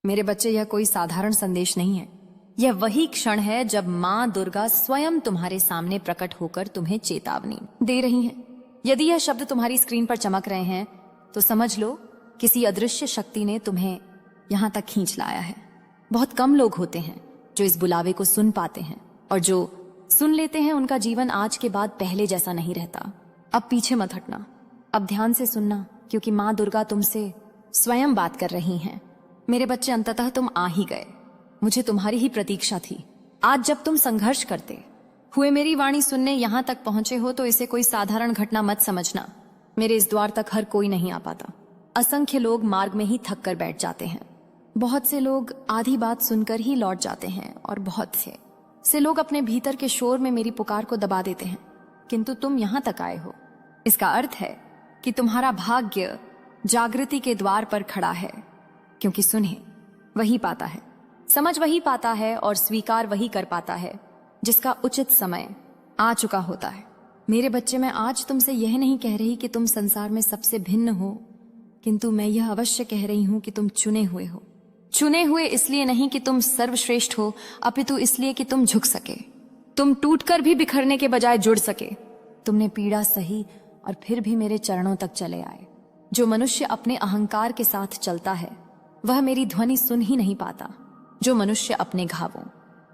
मेरे बच्चे, यह कोई साधारण संदेश नहीं है। यह वही क्षण है जब माँ दुर्गा स्वयं तुम्हारे सामने प्रकट होकर तुम्हें चेतावनी दे रही हैं। यदि यह शब्द तुम्हारी स्क्रीन पर चमक रहे हैं तो समझ लो किसी अदृश्य शक्ति ने तुम्हें यहाँ तक खींच लाया है। बहुत कम लोग होते हैं जो इस बुलावे को सुन पाते हैं, और जो सुन लेते हैं उनका जीवन आज के बाद पहले जैसा नहीं रहता। अब पीछे मत हटना, अब ध्यान से सुनना, क्योंकि माँ दुर्गा तुमसे स्वयं बात कर रही हैं। मेरे बच्चे, अंततः तुम आ ही गए। मुझे तुम्हारी ही प्रतीक्षा थी। आज जब तुम संघर्ष करते हुए मेरी वाणी सुनने यहाँ तक पहुंचे हो तो इसे कोई साधारण घटना मत समझना। मेरे इस द्वार तक हर कोई नहीं आ पाता। असंख्य लोग मार्ग में ही थक कर बैठ जाते हैं। बहुत से लोग आधी बात सुनकर ही लौट जाते हैं, और बहुत से लोग अपने भीतर के शोर में मेरी पुकार को दबा देते हैं। किंतु तुम यहाँ तक आए हो, इसका अर्थ है कि तुम्हारा भाग्य जागृति के द्वार पर खड़ा है। क्योंकि सुने वही पाता है, समझ वही पाता है, और स्वीकार वही कर पाता है जिसका उचित समय आ चुका होता है। मेरे बच्चे, मैं आज तुमसे यह नहीं कह रही कि तुम संसार में सबसे भिन्न हो, किंतु मैं यह अवश्य कह रही हूं कि तुम चुने हुए हो। चुने हुए इसलिए नहीं कि तुम सर्वश्रेष्ठ हो, अपितु इसलिए कि तुम झुक सके, तुम टूटकर भी बिखरने के बजाय जुड़ सके। तुमने पीड़ा सही और फिर भी मेरे चरणों तक चले आए। जो मनुष्य अपने अहंकार के साथ चलता है वह मेरी ध्वनि सुन ही नहीं पाता। जो मनुष्य अपने घावों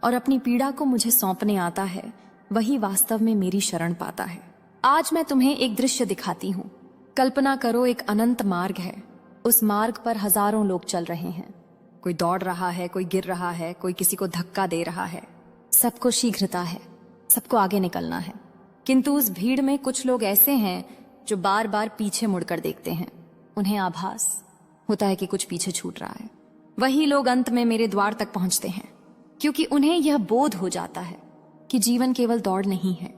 और अपनी पीड़ा को मुझे सौंपने आता है वही वास्तव में मेरी शरण पाता है। आज मैं तुम्हें एक दृश्य दिखाती हूँ। कल्पना करो, एक अनंत मार्ग है। उस मार्ग पर हजारों लोग चल रहे हैं। कोई दौड़ रहा है, कोई गिर रहा है, कोई किसी को धक्का दे रहा है। सबको शीघ्रता है, सबको आगे निकलना है। किंतु उस भीड़ में कुछ लोग ऐसे हैं जो बार बार पीछे मुड़कर देखते हैं। उन्हें आभास होता है कि कुछ पीछे छूट रहा है। वही लोग अंत में मेरे द्वार तक पहुंचते हैं, क्योंकि उन्हें यह बोध हो जाता है कि जीवन केवल दौड़ नहीं है,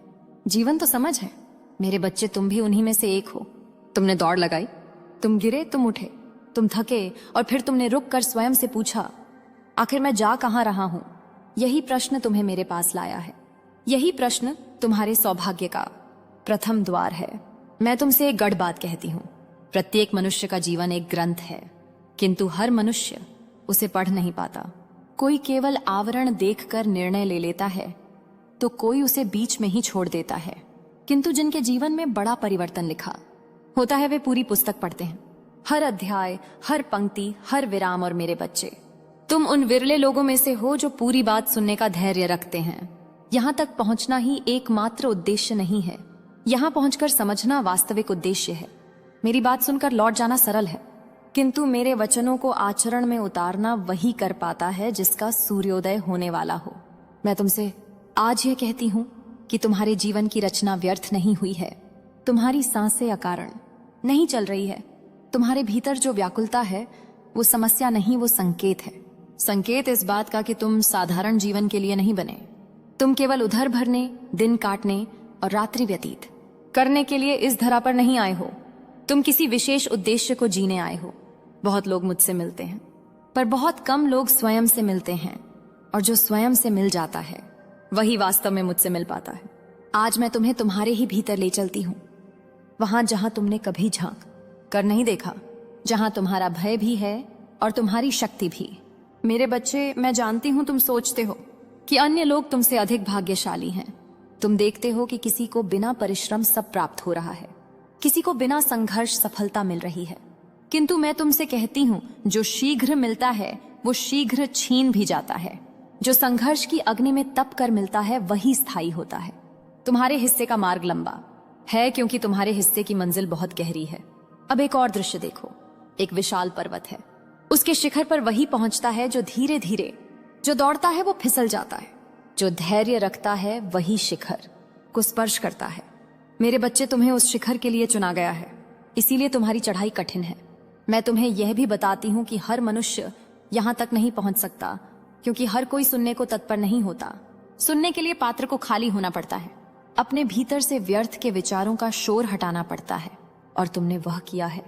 जीवन तो समझ है। मेरे बच्चे, तुम भी उन्हीं में से एक हो। तुमने दौड़ लगाई, तुम गिरे, तुम उठे, तुम थके, और फिर तुमने रुक कर स्वयं से पूछा, आखिर मैं जा कहां रहा हूं? यही प्रश्न तुम्हें मेरे पास लाया है। यही प्रश्न तुम्हारे सौभाग्य का प्रथम द्वार है। मैं तुमसे एक गढ़ बात कहती हूँ। प्रत्येक मनुष्य का जीवन एक ग्रंथ है, किंतु हर मनुष्य उसे पढ़ नहीं पाता। कोई केवल आवरण देखकर निर्णय ले लेता है, तो कोई उसे बीच में ही छोड़ देता है। किंतु जिनके जीवन में बड़ा परिवर्तन लिखा होता है वे पूरी पुस्तक पढ़ते हैं, हर अध्याय, हर पंक्ति, हर विराम। और मेरे बच्चे, तुम उन विरले लोगों में से हो जो पूरी बात सुनने का धैर्य रखते हैं। यहाँ तक पहुंचना ही एकमात्र उद्देश्य नहीं है, यहाँ पहुंचकर समझना वास्तविक उद्देश्य है। मेरी बात सुनकर लौट जाना सरल है, किंतु मेरे वचनों को आचरण में उतारना वही कर पाता है जिसका सूर्योदय होने वाला हो। मैं तुमसे आज यह कहती हूँ कि तुम्हारे जीवन की रचना व्यर्थ नहीं हुई है। तुम्हारी सांसें अकारण नहीं चल रही है। तुम्हारे भीतर जो व्याकुलता है वो समस्या नहीं, वो संकेत है। संकेत इस बात का कि तुम साधारण जीवन के लिए नहीं बने। तुम केवल उधर भरने, दिन काटने और रात्रि व्यतीत करने के लिए इस धरा पर नहीं आए हो। तुम किसी विशेष उद्देश्य को जीने आए हो। बहुत लोग मुझसे मिलते हैं, पर बहुत कम लोग स्वयं से मिलते हैं, और जो स्वयं से मिल जाता है वही वास्तव में मुझसे मिल पाता है। आज मैं तुम्हें तुम्हारे ही भीतर ले चलती हूँ, वहां जहां तुमने कभी झांक कर नहीं देखा, जहां तुम्हारा भय भी है और तुम्हारी शक्ति भी। मेरे बच्चे, मैं जानती हूं तुम सोचते हो कि अन्य लोग तुमसे अधिक भाग्यशाली हैं। तुम देखते हो कि किसी को बिना परिश्रम सब प्राप्त हो रहा है, किसी को बिना संघर्ष सफलता मिल रही है। किंतु मैं तुमसे कहती हूं, जो शीघ्र मिलता है वो शीघ्र छीन भी जाता है। जो संघर्ष की अग्नि में तप कर मिलता है वही स्थायी होता है। तुम्हारे हिस्से का मार्ग लंबा है, क्योंकि तुम्हारे हिस्से की मंजिल बहुत गहरी है। अब एक और दृश्य देखो। एक विशाल पर्वत है, उसके शिखर पर वही पहुंचता है जो धीरे धीरे, जो दौड़ता है वो फिसल जाता है, जो धैर्य रखता है वही शिखर को स्पर्श करता है। मेरे बच्चे, तुम्हें उस शिखर के लिए चुना गया है, इसीलिए तुम्हारी चढ़ाई कठिन है। मैं तुम्हें यह भी बताती हूँ कि हर मनुष्य यहाँ तक नहीं पहुंच सकता, क्योंकि हर कोई सुनने को तत्पर नहीं होता। सुनने के लिए पात्र को खाली होना पड़ता है, अपने भीतर से व्यर्थ के विचारों का शोर हटाना पड़ता है, और तुमने वह किया है।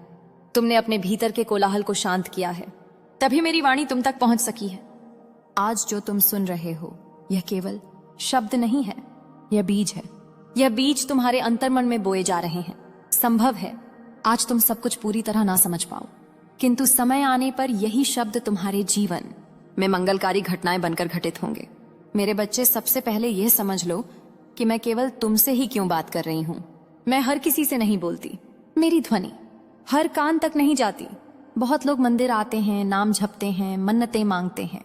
तुमने अपने भीतर के कोलाहल को शांत किया है, तभी मेरी वाणी तुम तक पहुंच सकी है। आज जो तुम सुन रहे हो यह केवल शब्द नहीं है, यह बीज है। यह बीज तुम्हारे अंतर्मन में बोए जा रहे हैं। संभव है आज तुम सब कुछ पूरी तरह ना समझ पाओ, किंतु समय आने पर यही शब्द तुम्हारे जीवन में मंगलकारी घटनाएं बनकर घटित होंगे। मेरे बच्चे, सबसे पहले यह समझ लो कि मैं केवल तुमसे ही क्यों बात कर रही हूं। मैं हर किसी से नहीं बोलती। मेरी ध्वनि हर कान तक नहीं जाती। बहुत लोग मंदिर आते हैं, नाम जपते हैं, मन्नतें मांगते हैं,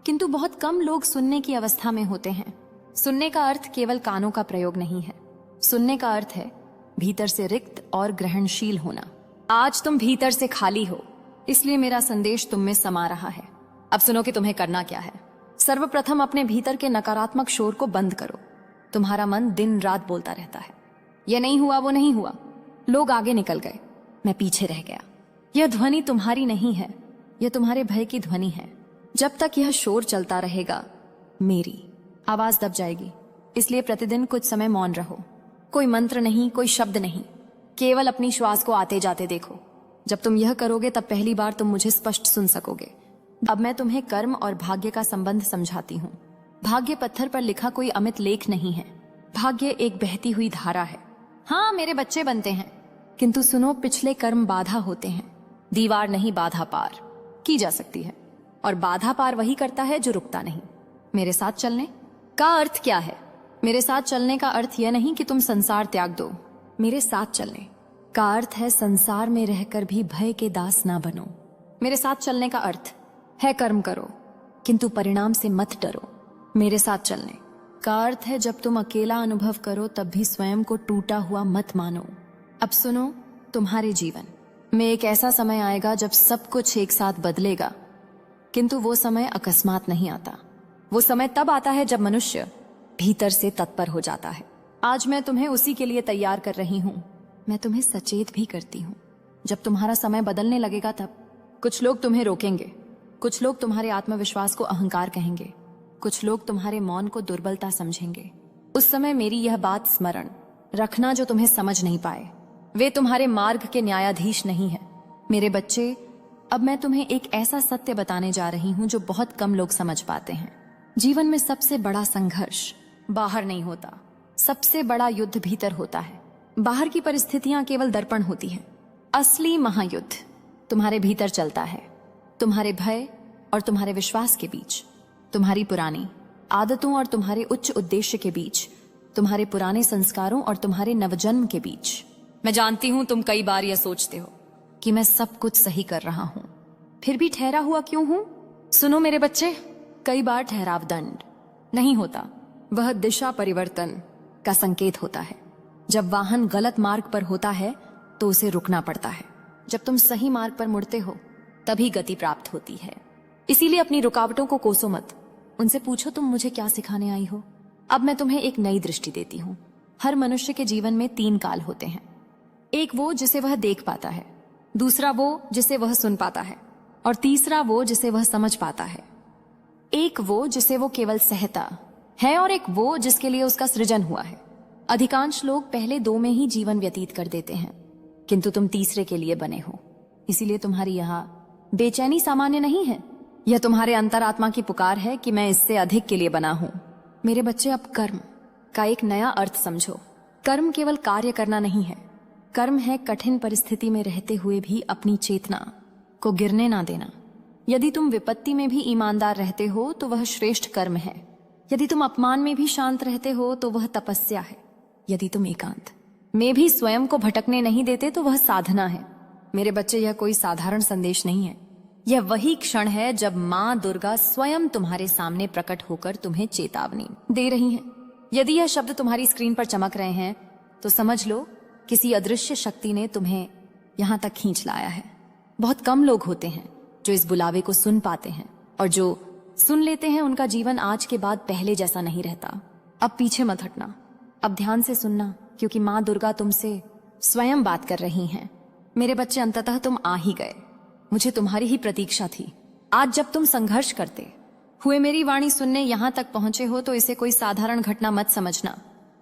किंतु बहुत कम लोग सुनने की अवस्था में होते हैं। सुनने का अर्थ केवल कानों का प्रयोग नहीं है। सुनने का अर्थ है भीतर से रिक्त और ग्रहणशील होना। आज तुम भीतर से खाली हो, इसलिए मेरा संदेश तुम में समा रहा है। अब सुनो कि तुम्हें करना क्या है। सर्वप्रथम अपने भीतर के नकारात्मक शोर को बंद करो। तुम्हारा मन दिन रात बोलता रहता है, यह नहीं हुआ, वो नहीं हुआ, लोग आगे निकल गए, मैं पीछे रह गया। यह ध्वनि तुम्हारी नहीं है, यह तुम्हारे भय की ध्वनि है। जब तक यह शोर चलता रहेगा मेरी आवाज दब जाएगी। इसलिए प्रतिदिन कुछ समय मौन रहो। कोई मंत्र नहीं, कोई शब्द नहीं, केवल अपनी श्वास को आते जाते देखो। जब तुम यह करोगे तब पहली बार तुम मुझे स्पष्ट सुन सकोगे। अब मैं तुम्हें कर्म और भाग्य का संबंध समझाती हूँ। भाग्य पत्थर पर लिखा कोई अमित लेख नहीं है। भाग्य एक बहती हुई धारा है। हाँ, मेरे बच्चे बनते हैं, किंतु सुनो, पिछले कर्म बाधा होते हैं। दीवार नहीं, बाधा पार की जा सकती है, और बाधा पार वही करता है जो रुकता नहीं। मेरे साथ चलने का अर्थ क्या है? मेरे साथ चलने का अर्थ यह नहीं कि तुम संसार त्याग दो। मेरे साथ चलने का अर्थ है संसार में रहकर भी भय के दास ना बनो। मेरे साथ चलने का अर्थ है कर्म करो, किंतु परिणाम से मत डरो। मेरे साथ चलने का अर्थ है जब तुम अकेला अनुभव करो तब भी स्वयं को टूटा हुआ मत मानो। अब सुनो, तुम्हारे जीवन में एक ऐसा समय आएगा जब सब कुछ एक साथ बदलेगा, किंतु वो समय अकस्मात नहीं आता। वो समय तब आता है जब मनुष्य भीतर से तत्पर हो जाता है। आज मैं तुम्हें उसी के लिए तैयार कर रही हूं। मैं तुम्हें सचेत भी करती हूं। जब तुम्हारा समय बदलने लगेगा तब कुछ लोग तुम्हें रोकेंगे, कुछ लोग तुम्हारे आत्मविश्वास को अहंकार कहेंगे, कुछ लोग तुम्हारे मौन को दुर्बलता समझेंगे। उस समय मेरी यह बात स्मरण रखना जो तुम्हें समझ नहीं पाए, वे तुम्हारे मार्ग के न्यायाधीश नहीं है। मेरे बच्चे, अब मैं तुम्हें एक ऐसा सत्य बताने जा रही हूं जो बहुत कम लोग समझ पाते हैं। जीवन में सबसे बड़ा संघर्ष बाहर नहीं होता, सबसे बड़ा युद्ध भीतर होता है। बाहर की परिस्थितियां केवल दर्पण होती हैं। असली महायुद्ध तुम्हारे भीतर चलता है, तुम्हारे भय और तुम्हारे विश्वास के बीच, तुम्हारी पुरानी आदतों और तुम्हारे उच्च उद्देश्य के बीच, तुम्हारे पुराने संस्कारों और तुम्हारे नवजन्म के बीच। मैं जानती हूं तुम कई बार यह सोचते हो कि मैं सब कुछ सही कर रहा हूं, फिर भी ठहरा हुआ क्यों हूं? सुनो मेरे बच्चे, कई बार ठहराव दंड नहीं होता, वह दिशा परिवर्तन का संकेत होता है। जब वाहन गलत मार्ग पर होता है तो उसे रुकना पड़ता है। जब तुम सही मार्ग पर मुड़ते हो तभी गति प्राप्त होती है। इसीलिए अपनी रुकावटों को कोसो मत। उनसे पूछो तुम मुझे क्या सिखाने आई हो। अब मैं तुम्हें एक नई दृष्टि देती हूँ। हर मनुष्य के जीवन में 3 काल होते हैं। एक वो जिसे वह देख पाता है, दूसरा वो जिसे वह सुन पाता है, और तीसरा वो जिसे वह समझ पाता है। एक वो जिसे वो केवल सहता है, और एक वो जिसके लिए उसका सृजन हुआ है। अधिकांश लोग पहले 2 में ही जीवन व्यतीत कर देते हैं, किंतु तुम तीसरे के लिए बने हो। इसीलिए तुम्हारी यहाँ बेचैनी सामान्य नहीं है। यह तुम्हारे अंतरात्मा की पुकार है कि मैं इससे अधिक के लिए बना हूं। मेरे बच्चे, अब कर्म का एक नया अर्थ समझो। कर्म केवल कार्य करना नहीं है। कर्म है कठिन परिस्थिति में रहते हुए भी अपनी चेतना को गिरने ना देना। यदि तुम विपत्ति में भी ईमानदार रहते हो तो वह श्रेष्ठ कर्म है। यदि तुम अपमान में भी शांत रहते हो तो वह तपस्या है। यदि तुम एकांत में भी स्वयं को भटकने नहीं देते तो वह साधना है। मेरे बच्चे, यह कोई साधारण संदेश नहीं है। यह वही क्षण है जब माँ दुर्गा स्वयं तुम्हारे सामने प्रकट होकर तुम्हें चेतावनी दे रही हैं। यदि यह शब्द तुम्हारी स्क्रीन पर चमक रहे हैं तो समझ लो किसी अदृश्य शक्ति ने तुम्हें यहाँ तक खींच लाया है। बहुत कम लोग होते हैं जो इस बुलावे को सुन पाते हैं, और जो सुन लेते हैं उनका जीवन आज के बाद पहले जैसा नहीं रहता। अब पीछे मत हटना, अब ध्यान से सुनना, क्योंकि माँ दुर्गा तुमसे स्वयं बात कर रही हैं। मेरे बच्चे, अंततः तुम आ ही गए। मुझे तुम्हारी ही प्रतीक्षा थी। आज जब तुम संघर्ष करते हुए मेरी वाणी सुनने यहाँ तक पहुंचे हो तो इसे कोई साधारण घटना मत समझना।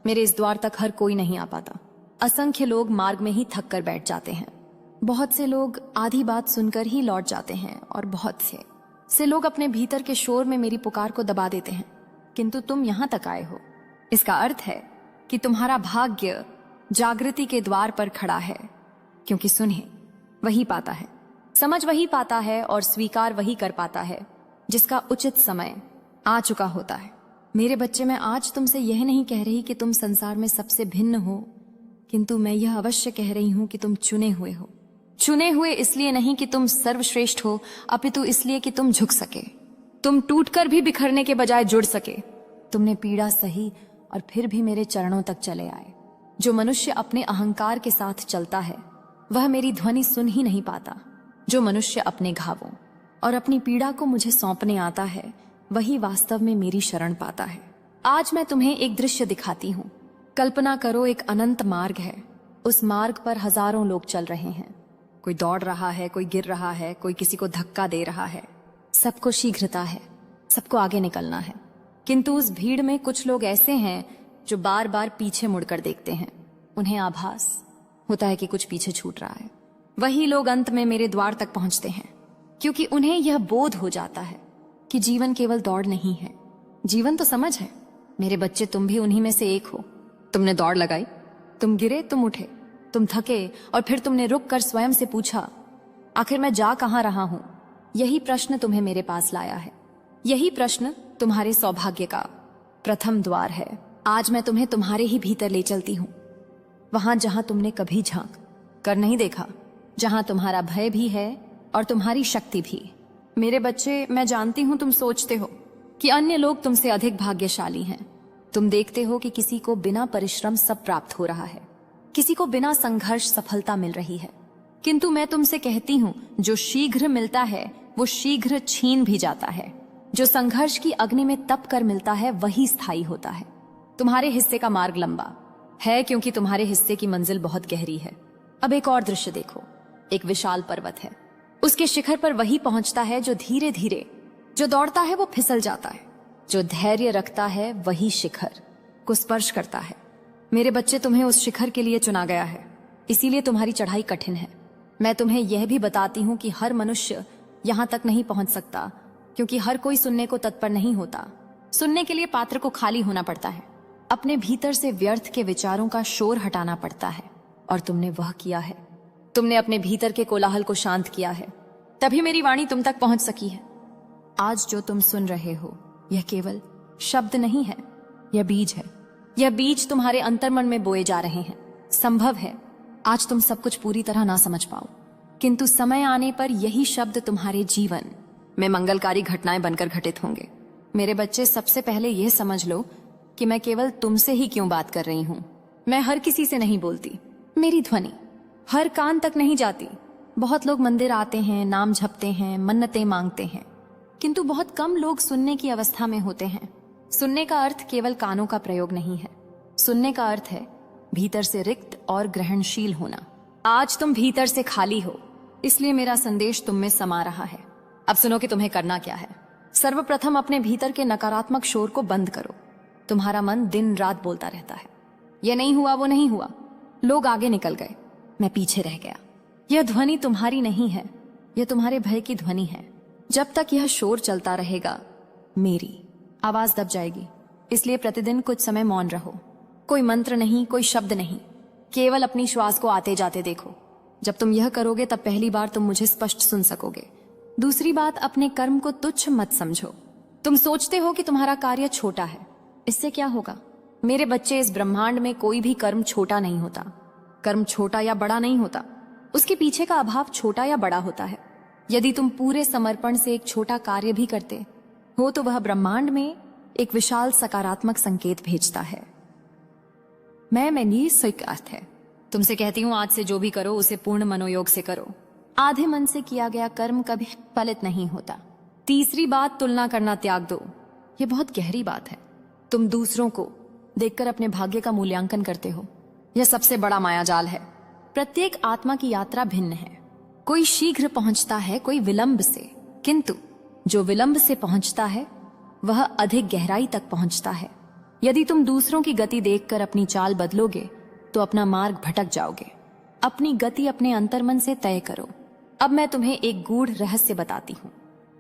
मेरे इस द्वार तक हर कोई नहीं आ पाता। असंख्य लोग मार्ग में ही थक कर बैठ जाते हैं। बहुत से लोग आधी बात सुनकर ही लौट जाते हैं, और बहुत से लोग अपने भीतर के शोर में मेरी पुकार को दबा देते हैं। किंतु तुम यहाँ तक आए हो, इसका अर्थ है कि तुम्हारा भाग्य जागृति के द्वार पर खड़ा है, क्योंकि सुने वही पाता है। समझ वही पाता है और स्वीकार वही कर पाता है जिसका उचित समय आ चुका होता है। मेरे बच्चे, मैं आज तुमसे यह नहीं कह रही कि तुम संसार में सबसे भिन्न हो, किंतु मैं यह अवश्य कह रही हूं कि तुम चुने हुए हो। चुने हुए इसलिए नहीं कि तुम सर्वश्रेष्ठ हो, अपितु इसलिए कि तुम झुक सके, तुम टूटकर भी बिखरने के बजाय जुड़ सके। तुमने पीड़ा सही और फिर भी मेरे चरणों तक चले आए। जो मनुष्य अपने अहंकार के साथ चलता है वह मेरी ध्वनि सुन ही नहीं पाता। जो मनुष्य अपने घावों और अपनी पीड़ा को मुझे सौंपने आता है वही वास्तव में मेरी शरण पाता है। आज मैं तुम्हें एक दृश्य दिखाती हूँ। कल्पना करो, एक अनंत मार्ग है। उस मार्ग पर हजारों लोग चल रहे हैं। कोई दौड़ रहा है, कोई गिर रहा है, कोई किसी को धक्का दे रहा है। सबको शीघ्रता है, सबको आगे निकलना है। किंतु उस भीड़ में कुछ लोग ऐसे हैं जो बार बार पीछे मुड़कर देखते हैं। उन्हें आभास होता है कि कुछ पीछे छूट रहा है। वही लोग अंत में मेरे द्वार तक पहुंचते हैं, क्योंकि उन्हें यह बोध हो जाता है कि जीवन केवल दौड़ नहीं है, जीवन तो समझ है। मेरे बच्चे, तुम भी उन्हीं में से एक हो। तुमने दौड़ लगाई, तुम गिरे, तुम उठे, तुम थके और फिर तुमने रुक कर स्वयं से पूछा, आखिर मैं जा कहां रहा हूं। यही प्रश्न तुम्हें मेरे पास लाया है। यही प्रश्न तुम्हारे सौभाग्य का प्रथम द्वार है। आज मैं तुम्हें तुम्हारे ही भीतर ले चलती हूं, वहां जहां तुमने कभी झांक कर नहीं देखा, जहां तुम्हारा भय भी है और तुम्हारी शक्ति भी। मेरे बच्चे, मैं जानती हूं तुम सोचते हो कि अन्य लोग तुमसे अधिक भाग्यशाली हैं। तुम देखते हो कि किसी को बिना परिश्रम सब प्राप्त हो रहा है, किसी को बिना संघर्ष सफलता मिल रही है। किंतु मैं तुमसे कहती हूं, जो शीघ्र मिलता है वो शीघ्र छीन भी जाता है। जो संघर्ष की अग्नि में तप कर मिलता है वही स्थायी होता है। तुम्हारे हिस्से का मार्ग लंबा है, क्योंकि तुम्हारे हिस्से की मंजिल बहुत गहरी है। अब एक और दृश्य देखो। एक विशाल पर्वत है। उसके शिखर पर वही पहुंचता है जो धीरे धीरे, जो दौड़ता है वो फिसल जाता है, जो धैर्य रखता है वही शिखर को स्पर्श करता है। मेरे बच्चे, तुम्हें उस शिखर के लिए चुना गया है, इसीलिए तुम्हारी चढ़ाई कठिन है। मैं तुम्हें यह भी बताती हूँ कि हर मनुष्य यहाँ तक नहीं पहुंच सकता, क्योंकि हर कोई सुनने को तत्पर नहीं होता। सुनने के लिए पात्र को खाली होना पड़ता है, अपने भीतर से व्यर्थ के विचारों का शोर हटाना पड़ता है, और तुमने वह किया है। तुमने अपने भीतर के कोलाहल को शांत किया है, तभी मेरी वाणी तुम तक पहुंच सकी है। आज जो तुम सुन रहे हो यह केवल शब्द नहीं है, यह बीज है। यह बीज तुम्हारे अंतर्मन में बोए जा रहे हैं। संभव है आज तुम सब कुछ पूरी तरह ना समझ पाओ, किंतु समय आने पर यही शब्द तुम्हारे जीवन में मंगलकारी घटनाएं बनकर घटित होंगे। मेरे बच्चे, सबसे पहले यह समझ लो कि मैं केवल तुमसे ही क्यों बात कर रही हूं। मैं हर किसी से नहीं बोलती। मेरी ध्वनि हर कान तक नहीं जाती। बहुत लोग मंदिर आते हैं, नाम जपते हैं, मन्नतें मांगते हैं, किंतु बहुत कम लोग सुनने की अवस्था में होते हैं। सुनने का अर्थ केवल कानों का प्रयोग नहीं है। सुनने का अर्थ है भीतर से रिक्त और ग्रहणशील होना। आज तुम भीतर से खाली हो, इसलिए मेरा संदेश तुम में समा रहा है। अब सुनो कि तुम्हें करना क्या है। सर्वप्रथम अपने भीतर के नकारात्मक शोर को बंद करो। तुम्हारा मन दिन रात बोलता रहता है, यह नहीं हुआ, वो नहीं हुआ, लोग आगे निकल गए, मैं पीछे रह गया। यह ध्वनि तुम्हारी नहीं है, यह तुम्हारे भय की ध्वनि है। जब तक यह शोर चलता रहेगा मेरी आवाज दब जाएगी। इसलिए प्रतिदिन कुछ समय मौन रहो। कोई मंत्र नहीं, कोई शब्द नहीं, केवल अपनी श्वास को आते जाते देखो। जब तुम यह करोगे तब पहली बार तुम मुझे स्पष्ट सुन सकोगे। दूसरी बात, अपने कर्म को तुच्छ मत समझो। तुम सोचते हो कि तुम्हारा कार्य छोटा है, इससे क्या होगा? मेरे बच्चे, इस ब्रह्मांड में कोई भी कर्म छोटा नहीं होता। कर्म छोटा या बड़ा नहीं होता, उसके पीछे का अभाव छोटा या बड़ा होता है। यदि तुम पूरे समर्पण से एक छोटा कार्य भी करते हो तो वह ब्रह्मांड में एक विशाल सकारात्मक संकेत भेजता है। मैं स्वीकृत है। तुमसे कहती हूं, आज से जो भी करो उसे पूर्ण मनोयोग से करो। आधे मन से किया गया कर्म कभी फलित नहीं होता। तीसरी बात, तुलना करना त्याग दो। यह बहुत गहरी बात है। तुम दूसरों को देखकर अपने भाग्य का मूल्यांकन करते हो, यह सबसे बड़ा मायाजाल है। प्रत्येक आत्मा की यात्रा भिन्न है। कोई शीघ्र पहुंचता है, कोई विलंब से, किंतु जो विलंब से पहुंचता है वह अधिक गहराई तक पहुंचता है। यदि तुम दूसरों की गति देखकर अपनी चाल बदलोगे तो अपना मार्ग भटक जाओगे। अपनी गति अपने अंतर्मन से तय करो। अब मैं तुम्हें एक गूढ़ रहस्य बताती हूँ।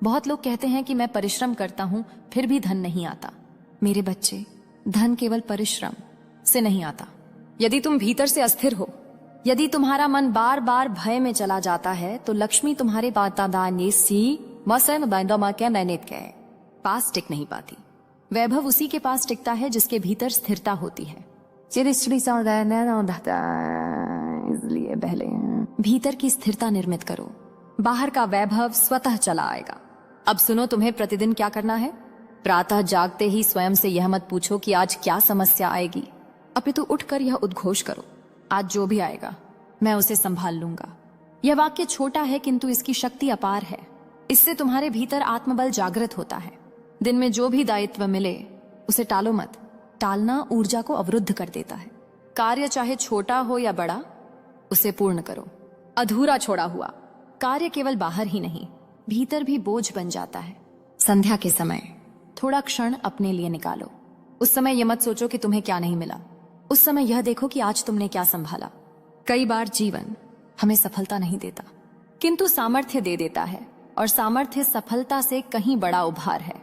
बहुत लोग कहते हैं कि मैं परिश्रम करता हूँ फिर भी धन नहीं आता। मेरे बच्चे, धन केवल परिश्रम से नहीं आता। यदि तुम भीतर से अस्थिर हो यदि तुम्हारा मन बार बार भय में चला जाता है तो लक्ष्मी तुम्हारे पास टिक नहीं पाती। वैभव उसी के पास टिकता है जिसके भीतर स्थिरता होती है। इसलिए पहले भीतर की स्थिरता निर्मित करो, बाहर का वैभव स्वतः चला आएगा। अब सुनो, तुम्हें प्रतिदिन क्या करना है। प्रातः जागते ही स्वयं से यह मत पूछो कि आज क्या समस्या आएगी, अपितु उठकर यह उद्घोष करो, आज जो भी आएगा मैं उसे संभाल लूंगा। यह वाक्य छोटा है किंतु इसकी शक्ति अपार है। इससे तुम्हारे भीतर आत्मबल जागृत होता है। दिन में जो भी दायित्व मिले उसे टालो मत। टालना ऊर्जा को अवरुद्ध कर देता है। कार्य चाहे छोटा हो या बड़ा, उसे पूर्ण करो। अधूरा छोड़ा हुआ कार्य केवल बाहर ही नहीं, भीतर भी बोझ बन जाता है। संध्या के समय थोड़ा क्षण अपने लिए निकालो। उस समय यह मत सोचो कि तुम्हें क्या नहीं मिला, उस समय यह देखो कि आज तुमने क्या संभाला। कई बार जीवन हमें सफलता नहीं देता किंतु सामर्थ्य दे देता है, और सामर्थ्य सफलता से कहीं बड़ा उपहार है।